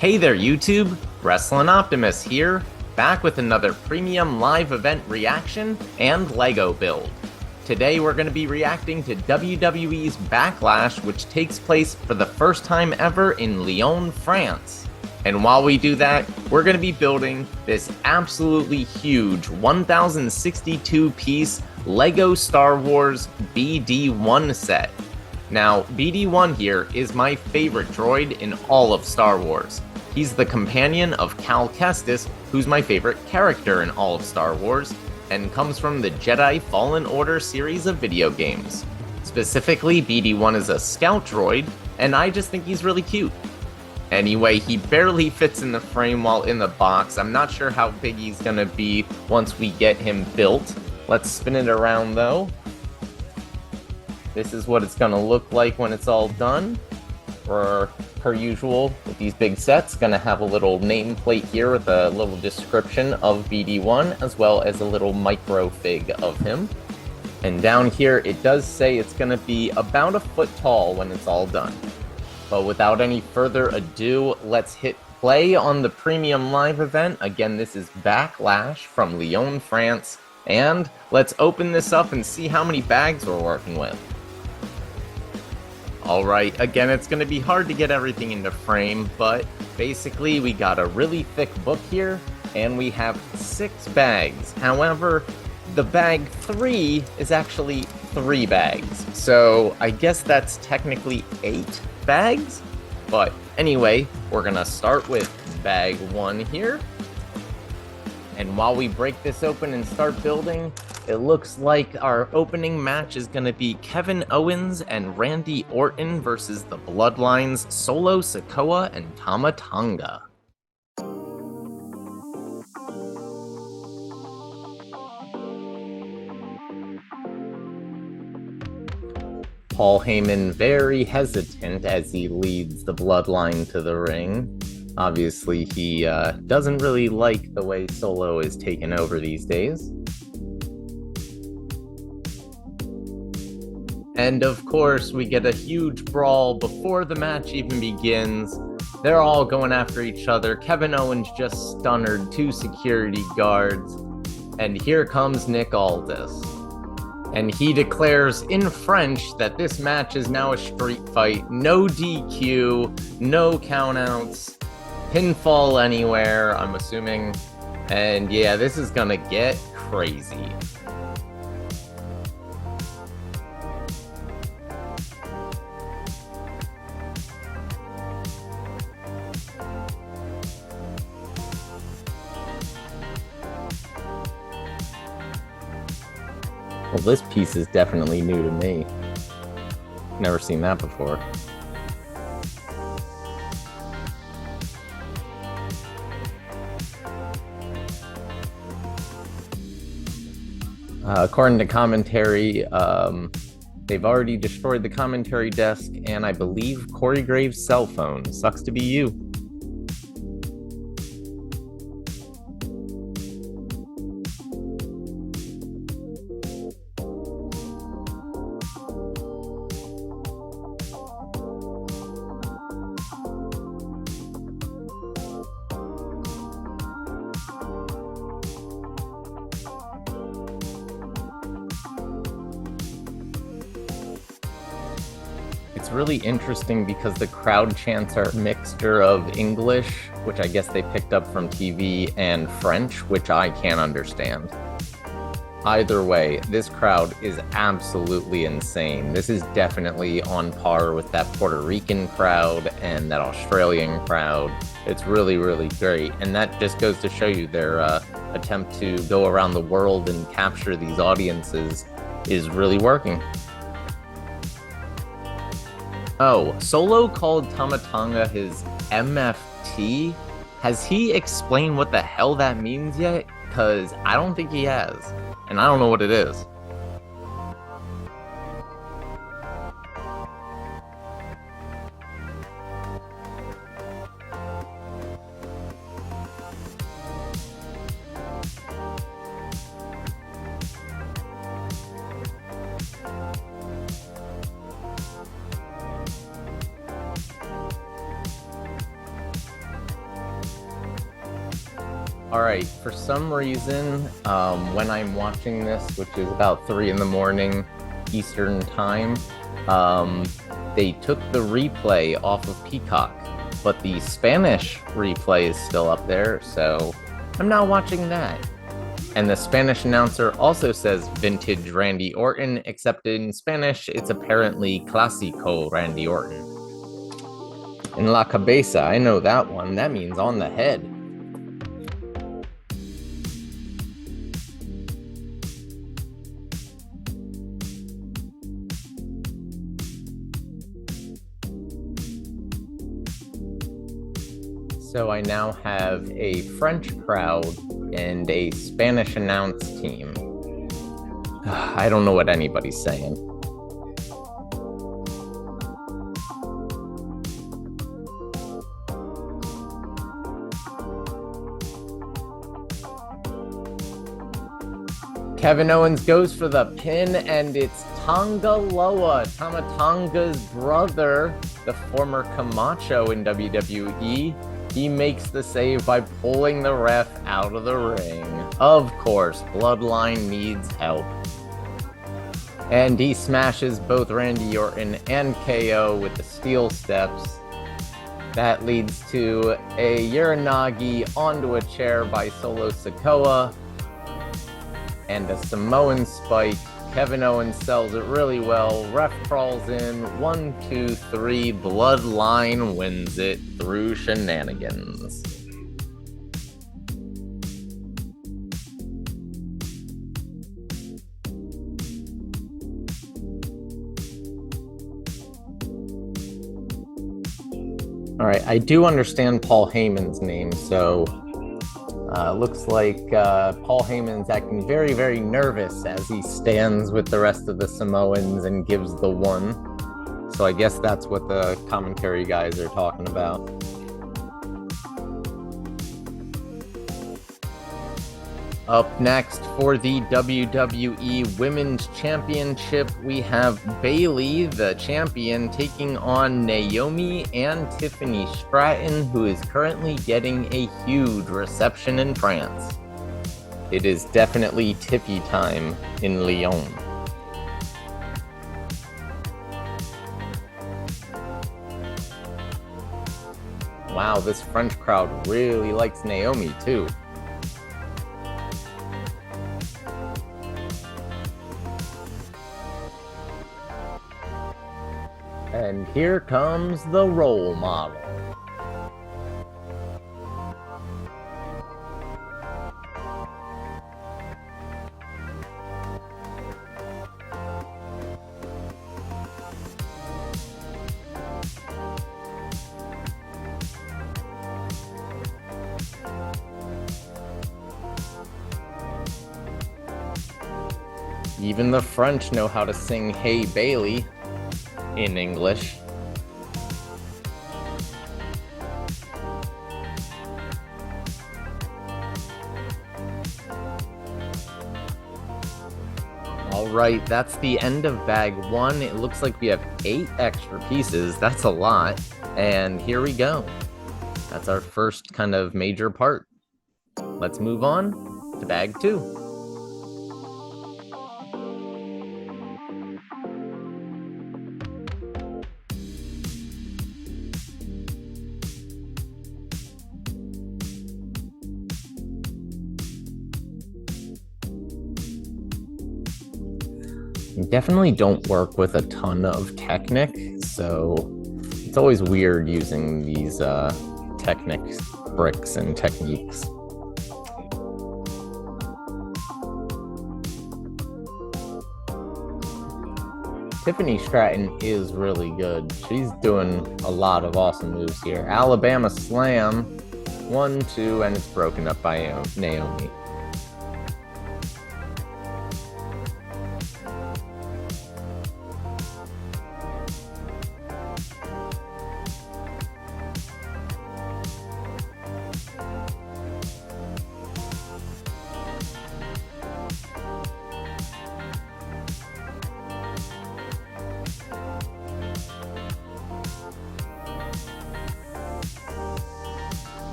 Hey there YouTube, Wrestling Optimus here, back with another premium live event reaction and LEGO build. Today we're going to be reacting to WWE's Backlash, which takes place for the first time ever in Lyon, France. And while we do that, we're going to be building this absolutely huge 1062 piece LEGO Star Wars BD-1 set. Now, BD-1 here is my favorite droid in all of Star Wars. He's the companion of Cal Kestis, who's my favorite character in all of Star Wars, and comes from the Jedi Fallen Order series of video games. Specifically, BD-1 is a scout droid, and I just think he's really cute. Anyway, he barely fits in the frame while in the box. I'm not sure how big he's gonna be once we get him built. Let's spin it around though. This is what it's gonna look like when it's all done. Per usual, with these big sets, gonna have a little nameplate here with a little description of BD-1, as well as a little micro fig of him. And down here, it does say it's gonna be about a foot tall when it's all done. But without any further ado, let's hit play on the premium live event. Again, this is Backlash from Lyon, France. And let's open this up and see how many bags we're working with. Alright, again, it's going to be hard to get everything into frame, but basically we got a really thick book here, and we have 6 bags. However, the bag 3 is actually 3 bags, so I guess that's technically 8 bags? But anyway, we're going to start with bag 1 here. And while we break this open and start building, it looks like our opening match is going to be Kevin Owens and Randy Orton versus the Bloodlines, Solo Sikoa and Tama Tonga. Paul Heyman very hesitant as he leads the Bloodline to the ring. Obviously, he doesn't really like the way Solo is taken over these days. And of course, we get a huge brawl before the match even begins. They're all going after each other. Kevin Owens just stunnered 2 security guards. And here comes Nick Aldis. And he declares in French that this match is now a street fight. No DQ, no countouts, pinfall anywhere, I'm assuming. And yeah, this is gonna get crazy. Well, this piece is definitely new to me. Never seen that before. According to commentary, they've already destroyed the commentary desk and I believe Corey Graves' cell phone. Sucks to be you. It's really interesting because the crowd chants are a mixture of English, which I guess they picked up from TV, and French, which I can't understand. Either way, this crowd is absolutely insane. This is definitely on par with that Puerto Rican crowd and that Australian crowd. It's really, really great. And that just goes to show you their attempt to go around the world and capture these audiences is really working. Oh, Solo called Tama Tonga his MFT. Has he explained what the hell that means yet? Because I don't think he has. And I don't know what it is. Alright, for some reason, when I'm watching this, which is about 3 in the morning Eastern time, they took the replay off of Peacock, but the Spanish replay is still up there, so I'm not watching that. And the Spanish announcer also says vintage Randy Orton, except in Spanish, it's apparently Clásico Randy Orton. In La Cabeza, I know that one. That means on the head. So I now have a French crowd and a Spanish announce team. I don't know what anybody's saying. Kevin Owens goes for the pin, and it's Tonga Loa, Tama Tonga's brother, the former Camacho in WWE. He makes the save by pulling the ref out of the ring. Of course, Bloodline needs help. And he smashes both Randy Orton and KO with the steel steps. That leads to a Uranagi onto a chair by Solo Sikoa. And a Samoan spike. Kevin Owens sells it really well. Ref crawls in. 1, 2, 3. Bloodline wins it through shenanigans. All right, I do understand Paul Heyman's name, so looks like Paul Heyman's acting very, very nervous as he stands with the rest of the Samoans and gives the one. So I guess that's what the commentary guys are talking about. Up next for the WWE Women's Championship, we have Bayley, the champion, taking on Naomi and Tiffany Stratton, who is currently getting a huge reception in France. It is definitely Tiffy time in Lyon. Wow, this French crowd really likes Naomi too. And here comes the role model. Even the French know how to sing "Hey Bailey" in English. Alright, that's the end of bag 1. It looks like we have 8 extra pieces. That's a lot. And here we go. That's our first kind of major part. Let's move on to bag 2. Definitely don't work with a ton of Technic, so it's always weird using these Technic bricks and techniques. Tiffany Stratton is really good. She's doing a lot of awesome moves here. Alabama Slam, 1, 2, and it's broken up by Naomi.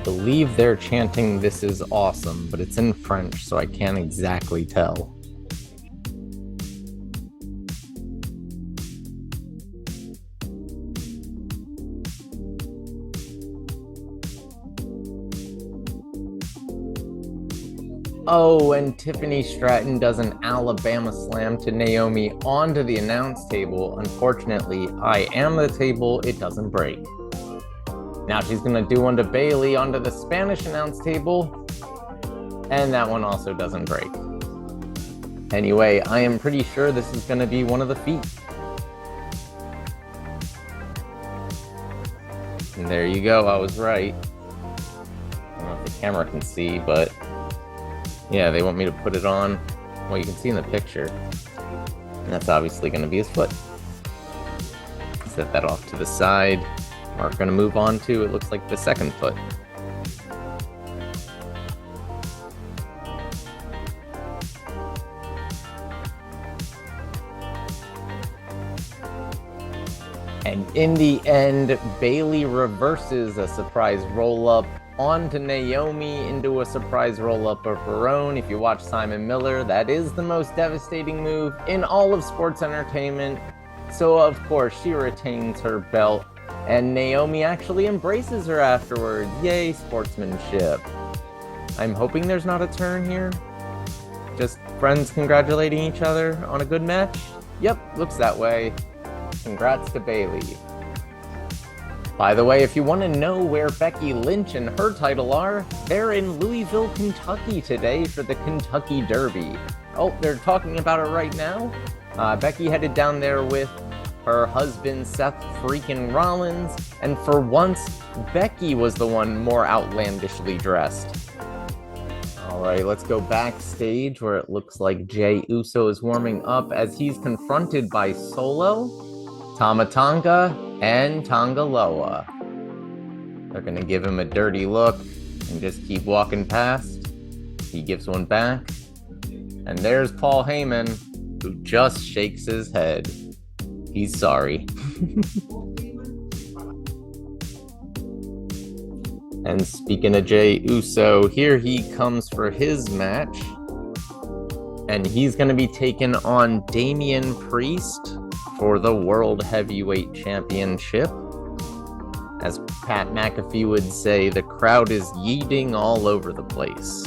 believe they're chanting "This is awesome," but it's in French, so I can't exactly tell. Oh, and Tiffany Stratton does an Alabama slam to Naomi onto the announce table. Unfortunately, I am the table, it doesn't break. Now she's gonna do one to Bailey onto the Spanish announce table, and that one also doesn't break. Anyway, I am pretty sure this is gonna be one of the feet. And there you go, I was right. I don't know if the camera can see, but yeah, they want me to put it on. Well, you can see in the picture. And that's obviously going to be his foot. Set that off to the side. We're going to move on to, it looks like, the second foot. And in the end, Bailey reverses a surprise roll-up onto Naomi into a surprise roll-up of her own. If you watch Simon Miller, that is the most devastating move in all of sports entertainment. So of course she retains her belt, and Naomi actually embraces her afterwards. Yay, sportsmanship. I'm hoping there's not a turn here. Just friends congratulating each other on a good match? Yep, looks that way. Congrats to Bailey. By the way, if you want to know where Becky Lynch and her title are, they're in Louisville, Kentucky today for the Kentucky Derby. Oh, they're talking about it right now. Becky headed down there with her husband, Seth freaking Rollins, and for once, Becky was the one more outlandishly dressed. All right, let's go backstage where it looks like Jey Uso is warming up as he's confronted by Solo, Tama Tonga, and Tonga Loa. They're gonna give him a dirty look and just keep walking past. He gives one back. And there's Paul Heyman, who just shakes his head. He's sorry. And speaking of Jey Uso, here he comes for his match. And he's gonna be taking on Damian Priest for the World Heavyweight Championship. As Pat McAfee would say, the crowd is yeeting all over the place.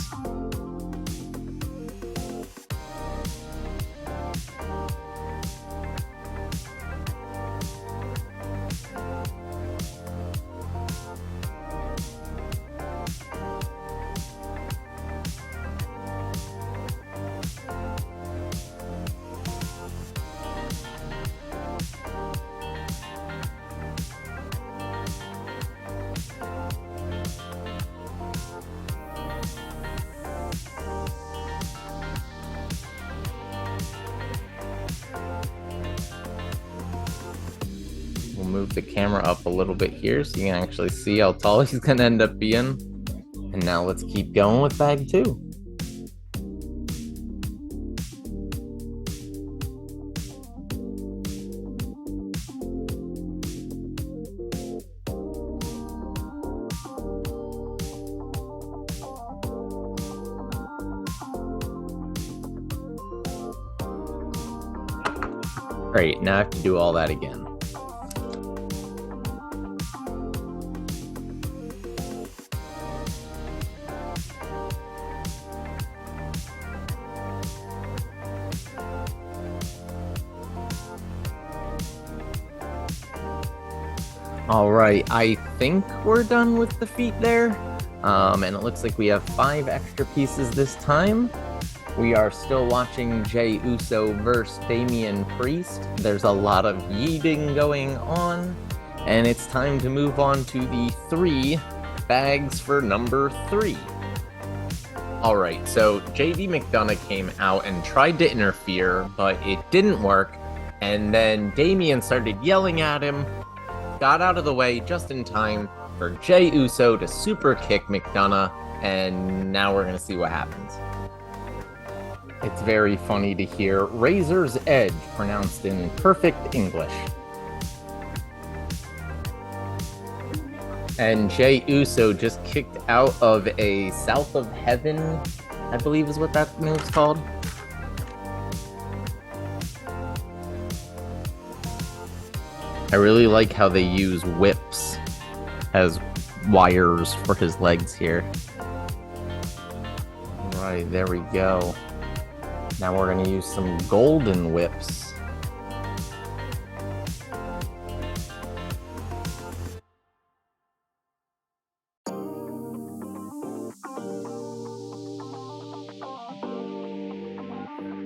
Move the camera up a little bit here so you can actually see how tall he's gonna end up being. And now let's keep going with bag 2. Great, now I have to do all that again. All right, I think we're done with the feet there. And it looks like we have 5 extra pieces this time. We are still watching Jey Uso versus Damian Priest. There's a lot of yeeting going on. And it's time to move on to the 3 bags for number 3. All right, so JD McDonough came out and tried to interfere, but it didn't work. And then Damian started yelling at him, got out of the way just in time for Jey Uso to super kick McDonough, and now we're going to see what happens. It's very funny to hear Razor's Edge pronounced in perfect English. And Jey Uso just kicked out of a South of Heaven, I believe is what that move's called. I really like how they use whips as wires for his legs here. All right, there we go. Now we're going to use some golden whips.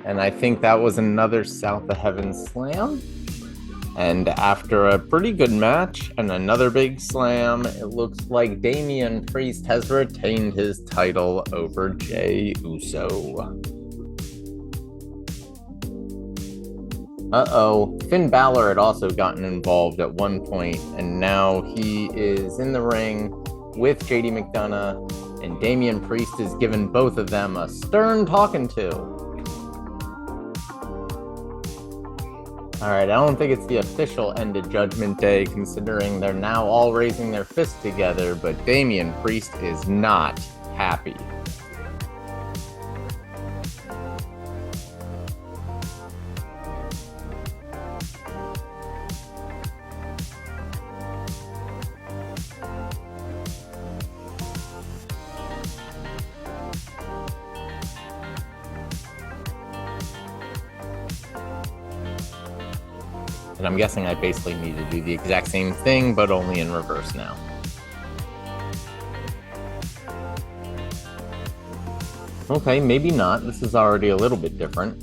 And I think that was another South of Heaven slam. And after a pretty good match and another big slam, it looks like Damian Priest has retained his title over Jey Uso. Uh-oh, Finn Balor had also gotten involved at one point, and now he is in the ring with JD McDonough, and Damian Priest has given both of them a stern talking to. Alright, I don't think it's the official end of Judgment Day, considering they're now all raising their fists together, but Damian Priest is not happy. And I'm guessing I basically need to do the exact same thing, but only in reverse now. Okay, maybe not. This is already a little bit different.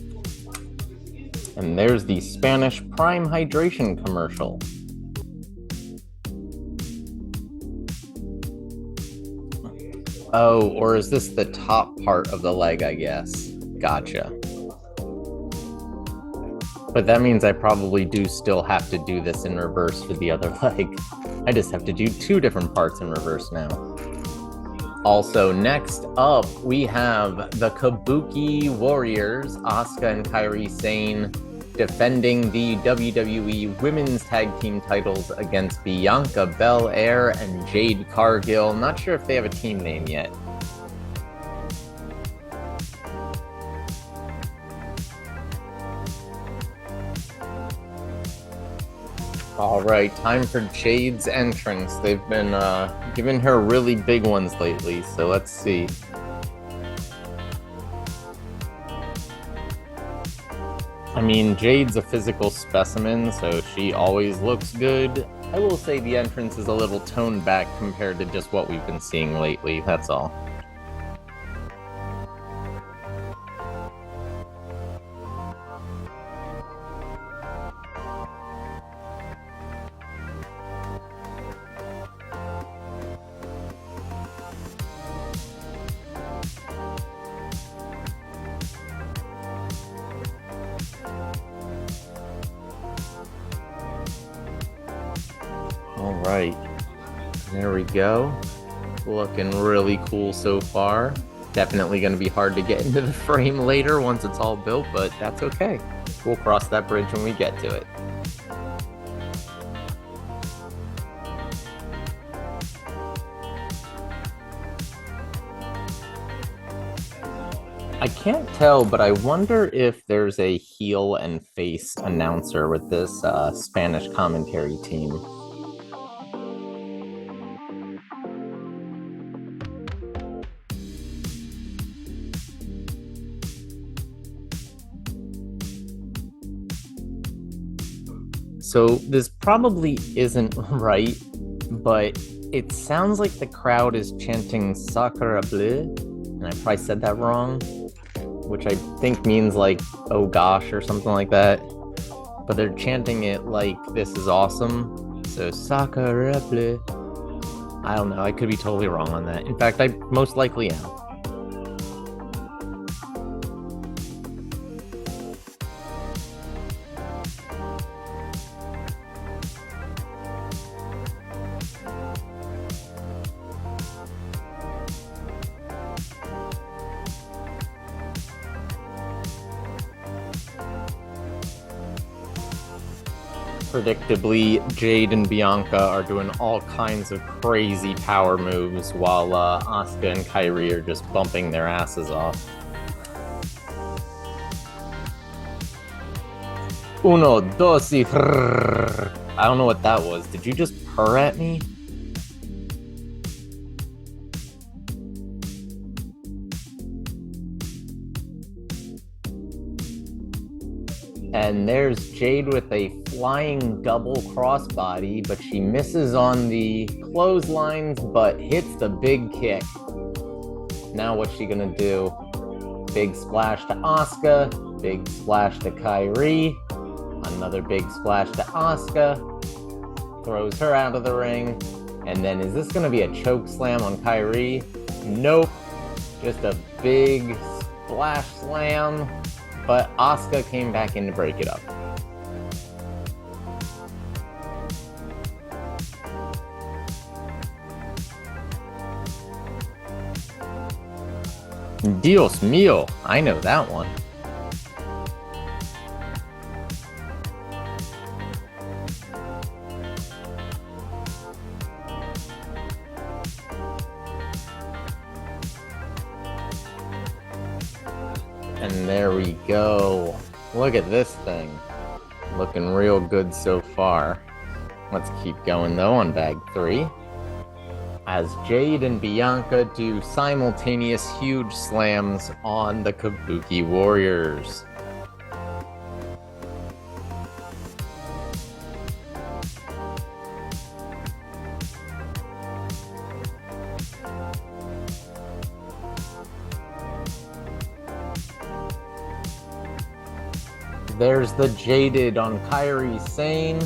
And there's the Spanish Prime Hydration commercial. Oh, or is this the top part of the leg, I guess? Gotcha. But that means I probably do still have to do this in reverse for the other leg. I just have to do two different parts in reverse now. Also, next up, we have the Kabuki Warriors, Asuka and Kairi Sane, defending the WWE Women's Tag Team titles against Bianca Belair and Jade Cargill. Not sure if they have a team name yet. All right, time for Jade's entrance. They've been giving her really big ones lately, so let's see. I mean, Jade's a physical specimen, so she always looks good. I will say the entrance is a little toned back compared to just what we've been seeing lately, that's all. All right, there we go. Looking really cool so far. Definitely going to be hard to get into the frame later once it's all built, but that's okay. We'll cross that bridge when we get to it. I can't tell, but I wonder if there's a heel and face announcer with this Spanish commentary team. So this probably isn't right, but it sounds like the crowd is chanting Sacre Bleu, and I probably said that wrong, which I think means like, oh gosh, or something like that. But they're chanting it like this is awesome. So Sacre Bleu. I don't know, I could be totally wrong on that. In fact, I most likely am. Predictably, Jade and Bianca are doing all kinds of crazy power moves while Asuka and Kairi are just bumping their asses off. Uno, dos, y I don't know what that was. Did you just purr at me? And there's Jade with a flying double crossbody, but she misses on the clotheslines, but hits the big kick. Now what's she gonna do? Big splash to Asuka, big splash to Kairi, another big splash to Asuka, throws her out of the ring, and then is this gonna be a choke slam on Kairi? Nope, just a big splash slam. But Asuka came back in to break it up. Dios mío, I know that one. And there we go. Look at this thing. Looking real good so far. Let's keep going though on bag 3. As Jade and Bianca do simultaneous huge slams on the Kabuki Warriors. There's the Jaded on Kairi Sane.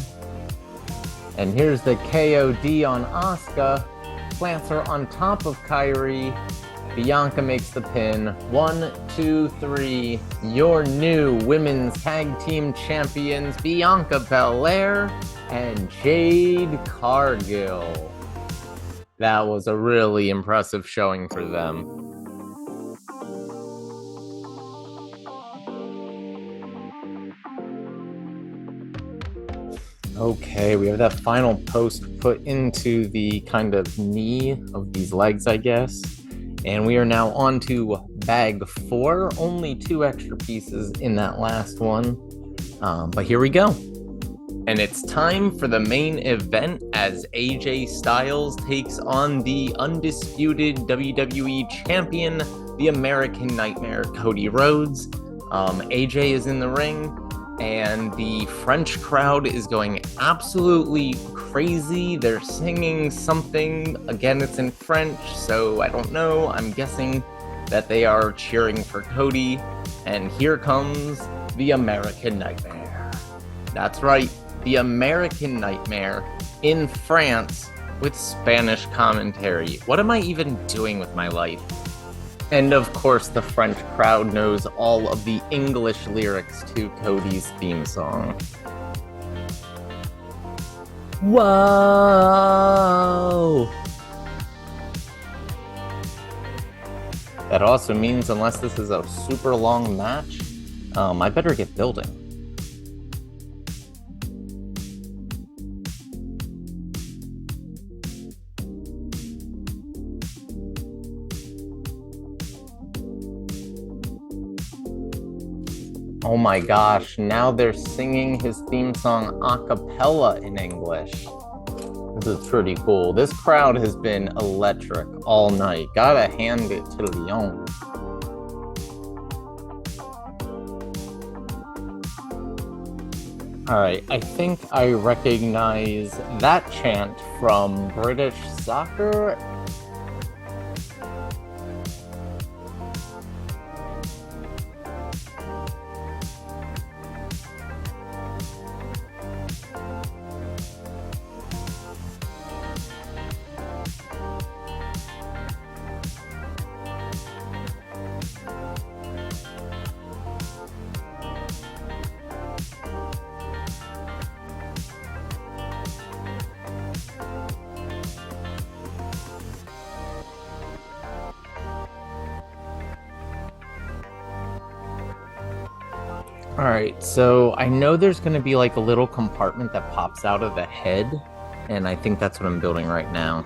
And here's the KOD on Asuka. Plants her on top of Kairi. Bianca makes the pin. 1, 2, 3. Your new women's tag team champions, Bianca Belair and Jade Cargill. That was a really impressive showing for them. Okay, we have that final post put into the kind of knee of these legs, I guess. And we are now on to bag 4. Only 2 extra pieces in that last one. But here we go. And it's time for the main event as AJ Styles takes on the undisputed WWE champion, the American Nightmare, Cody Rhodes. AJ is in the ring. And the French crowd is going absolutely crazy. They're singing something. Again, it's in French, so I don't know. I'm guessing that they are cheering for Cody. And here comes the American Nightmare. That's right, the American Nightmare in France with Spanish commentary. What am I even doing with my life? And of course, the French crowd knows all of the English lyrics to Cody's theme song. Whoa! That also means, unless this is a super long match, I better get building. Oh my gosh, now they're singing his theme song a cappella in English. This is pretty cool. This crowd has been electric all night. Gotta hand it to Lyon. Alright, I think I recognize that chant from British soccer. Alright, so I know there's going to be like a little compartment that pops out of the head, and I think that's what I'm building right now.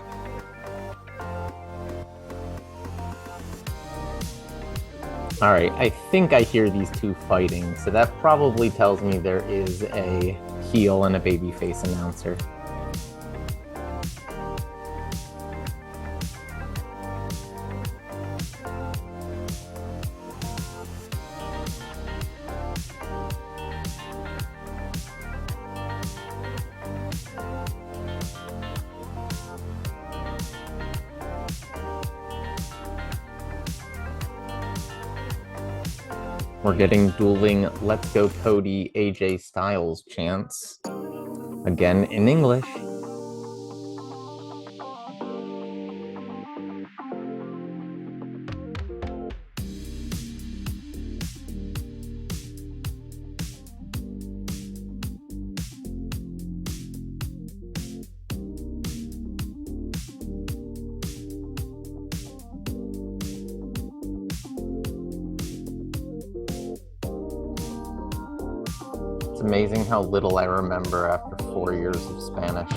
Alright, I think I hear these two fighting, so that probably tells me there is a heel and a babyface announcer. We're getting dueling "Let's Go Cody" AJ Styles chants, again in English. It's amazing how little I remember after 4 years of Spanish.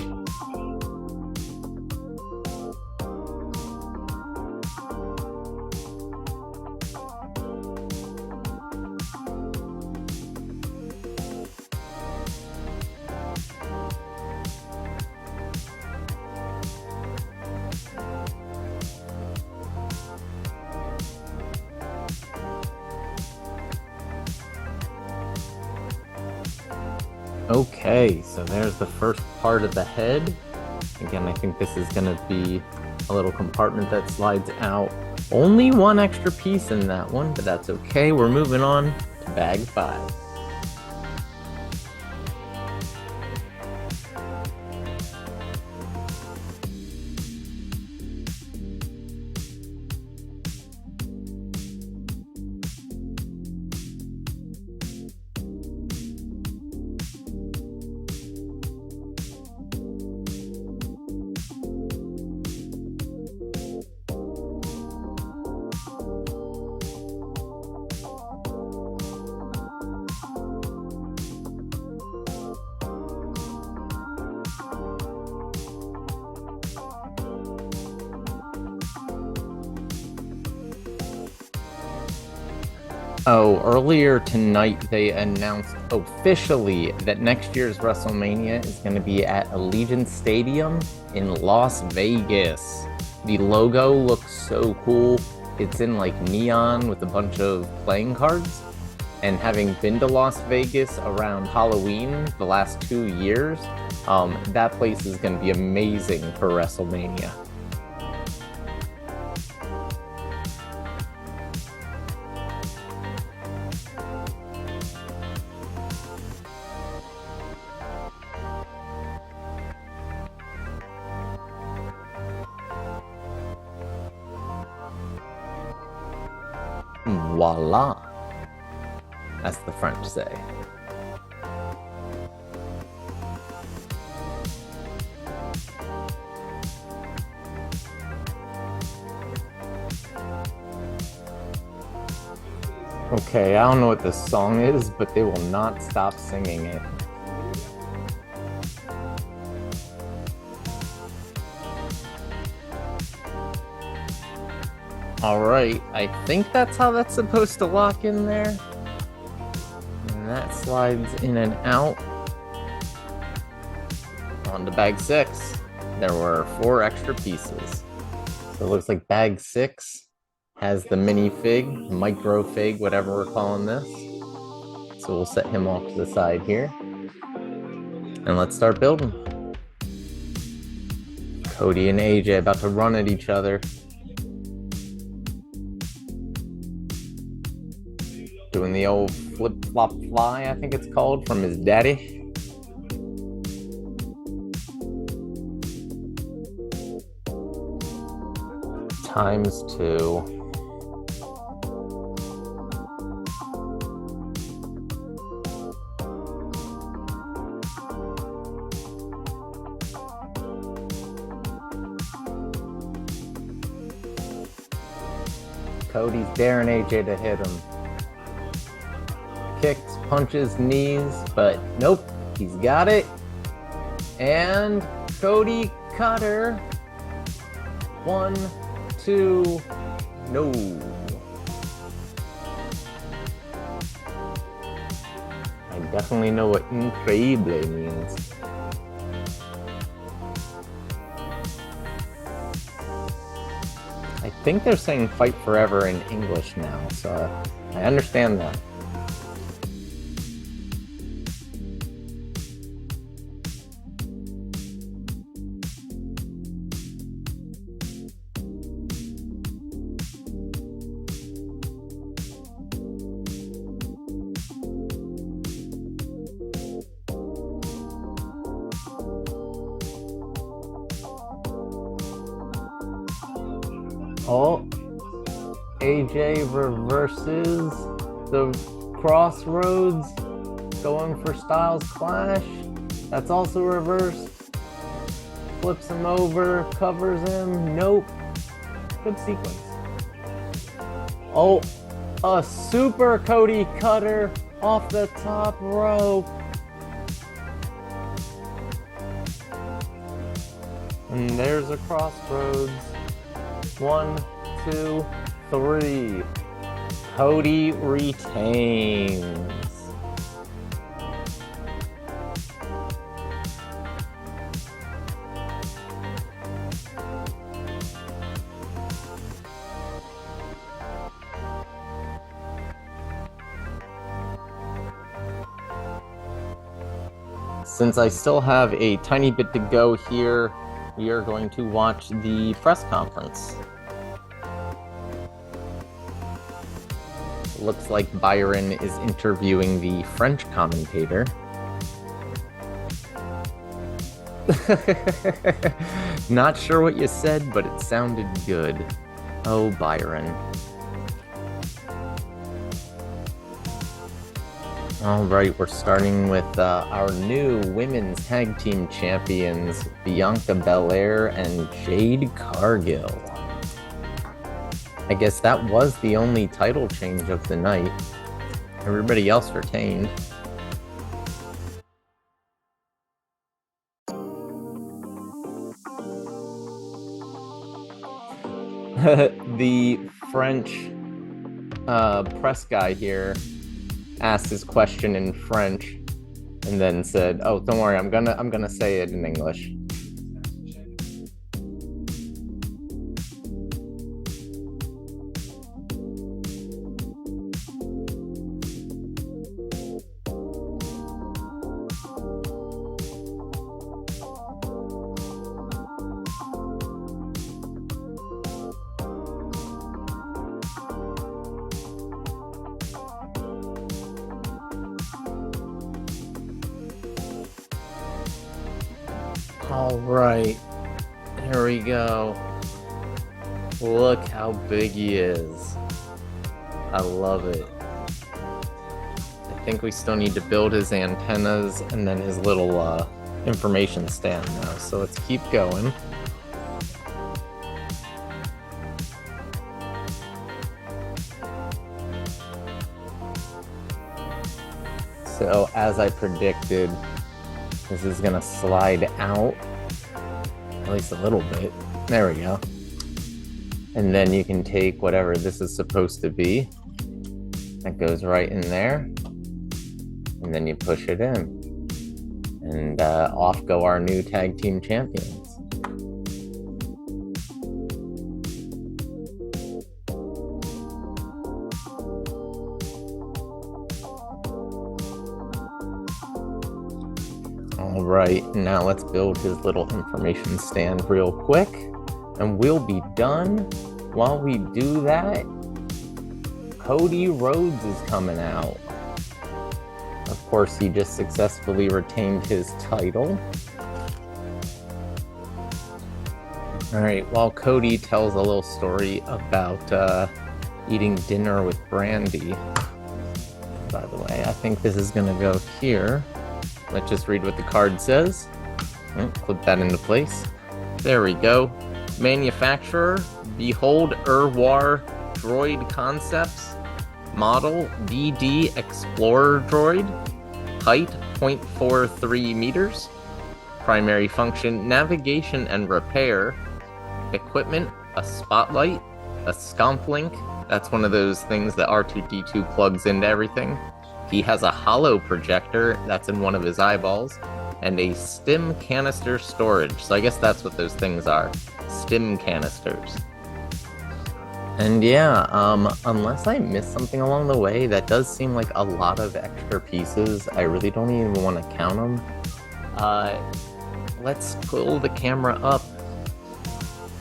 Okay, so there's the first part of the head. Again, I think this is going to be a little compartment that slides out. Only one extra piece in that one, but that's okay. We're moving on to bag 5. Oh, earlier tonight they announced officially that next year's WrestleMania is going to be at Allegiant Stadium in Las Vegas. The logo looks so cool. It's in like neon with a bunch of playing cards. And having been to Las Vegas around Halloween the last 2 years, that place is going to be amazing for WrestleMania. Voila, as the French say. Okay, I don't know what this song is, but they will not stop singing it. Alright, I think that's how that's supposed to lock in there. And that slides in and out. On to bag 6. There were 4 extra pieces. So it looks like bag 6 has the minifig, microfig, whatever we're calling this. So we'll set him off to the side here. And let's start building. Cody and AJ about to run at each other. Doing the old flip-flop-fly, I think it's called, from his daddy. ×2. Cody's daring AJ to hit him. kicks, punches, knees, but nope, he's got it. And Cody Cutter. 1, 2, no. I definitely know what increíble means. I think they're saying fight forever in English now, so I understand that. Oh, AJ reverses the crossroads, going for Styles Clash. That's also reversed. Flips him over, covers him. Nope. Good sequence. Oh, a super Cody Cutter off the top rope. And there's a crossroads. 1, 2, 3. Cody retains. Since I still have a tiny bit to go here, we are going to watch the press conference. Looks like Byron is interviewing the French commentator. Not sure what you said, but it sounded good. Oh, Byron. Alright, we're starting with our new women's tag team champions, Bianca Belair and Jade Cargill. I guess that was the only title change of the night. Everybody else retained. The French press guy here asked his question in French and then said, "Oh, don't worry, I'm gonna say it in English." All right, here we go. Look how big he is. I love it. I think we still need to build his antennas and then his little information stand now. So let's keep going. So as I predicted, this is gonna slide out, at least a little bit. There we go. And then you can take whatever this is supposed to be. That goes right in there. And then you push it in. And off go our new tag team champions. All right, now let's build his little information stand real quick, and we'll be done. While we do that, Cody Rhodes is coming out. Of course, he just successfully retained his title. All right, while Cody tells a little story about eating dinner with Brandy. By the way, I think this is gonna go here. Let's just read what the card says. Clip that into place. There we go. Manufacturer, Behold Droid Concepts. Model BD Explorer Droid. Height 0.43 meters. Primary function navigation and repair. Equipment, a spotlight, a scomp link. That's one of those things that R2-D2 plugs into everything. He has a hollow projector that's in one of his eyeballs, and a stim canister storage. So I guess that's what those things are. Stim canisters. And yeah, unless I missed something along the way, that does seem like a lot of extra pieces. I really don't even want to count them. Let's pull the camera up.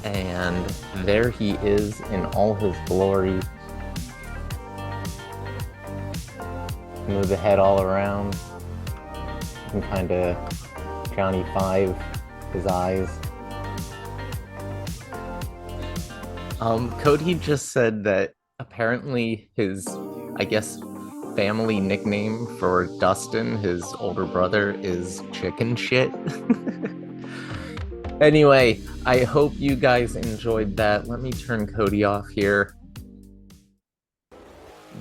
And there he is in all his glory. Move the head all around. You can kind of Johnny Five his eyes. Cody just said that apparently his, I guess, family nickname for Dustin, his older brother, is chicken shit. Anyway, I hope you guys enjoyed that. Let me turn Cody off here.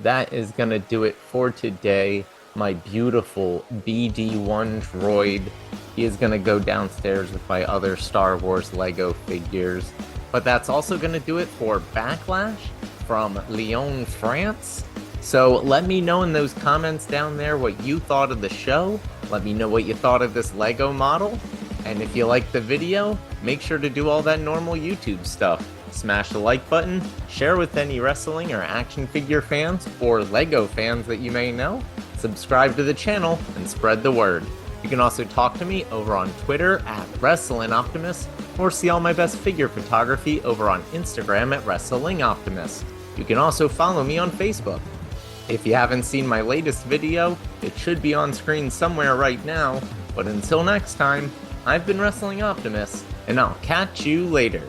That is gonna do it for today. My beautiful BD-1 Droid. He is gonna go downstairs with my other Star Wars Lego figures. But that's also gonna do it for Backlash from Lyon, France. So let me know in those comments down there what you thought of the show. Let me know what you thought of this Lego model. And if you liked the video, make sure to do all that normal YouTube stuff. Smash the like button, share with any wrestling or action figure fans or Lego fans that you may know, subscribe to the channel, and spread the word. You can also talk to me over on Twitter at WrestlingOptimus, or see all my best figure photography over on Instagram at WrestlingOptimus. You can also follow me on Facebook. If you haven't seen my latest video, it should be on screen somewhere right now, but until next time, I've been Wrestling Optimus, and I'll catch you later.